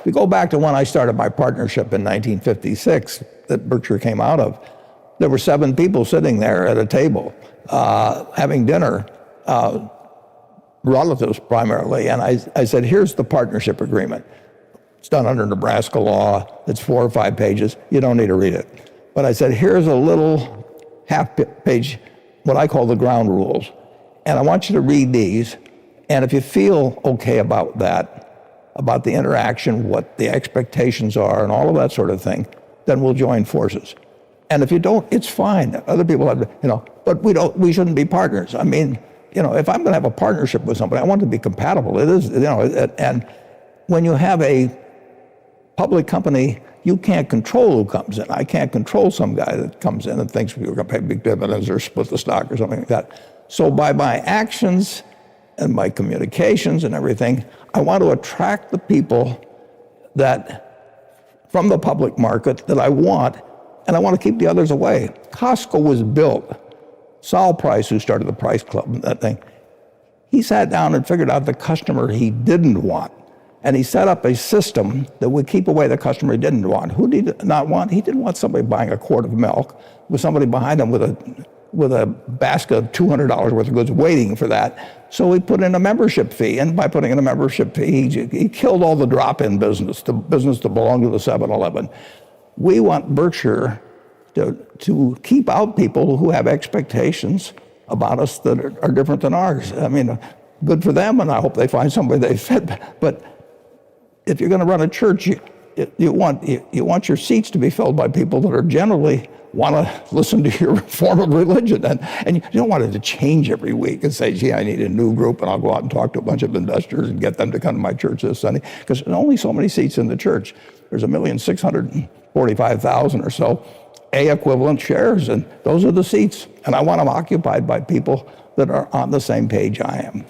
If you go back to when I started my partnership in 1956 that Berkshire came out of, there were 7 people sitting there at a table having dinner, relatives primarily, and I said, here's the partnership agreement. It's done under Nebraska law. It's 4 or 5 pages. You don't need to read it. But I said, here's a little half-page, what I call the ground rules. And I want you to read these. And if you feel okay about that, about the interaction, what the expectations are, and all of that sort of thing, then we'll join forces. And if you don't, it's fine. Other people have, but we shouldn't be partners. I mean, if I'm going to have a partnership with somebody, I want it to be compatible. It is, and when you have a public company, you can't control who comes in. I can't control some guy that comes in and thinks we're going to pay big dividends or split the stock or something like that. So by my actions and my communications and everything, I want to attract the people that, from the public market, that I want, and I want to keep the others away. Costco was built. Saul Price, who started the Price Club and that thing, he sat down and figured out the customer he didn't want. And he set up a system that would keep away the customer he didn't want. Who did he not want? He didn't want somebody buying a quart of milk with somebody behind him with a basket of $200 worth of goods waiting for that. So he put in a membership fee. And by putting in a membership fee, he killed all the drop-in business, the business that belonged to the 7-Eleven. We want Berkshire to keep out people who have expectations about us that are different than ours. I mean, good for them, and I hope they find somebody they fit. But if you're going to run a church, you want your seats to be filled by people that are generally want to listen to your form of religion, and you don't want it to change every week and say, gee, I need a new group, and I'll go out and talk to a bunch of investors and get them to come to my church this Sunday, because there's only so many seats in the church. There's 1,645,000 or so A equivalent shares, and those are the seats, and I want them occupied by people that are on the same page I am.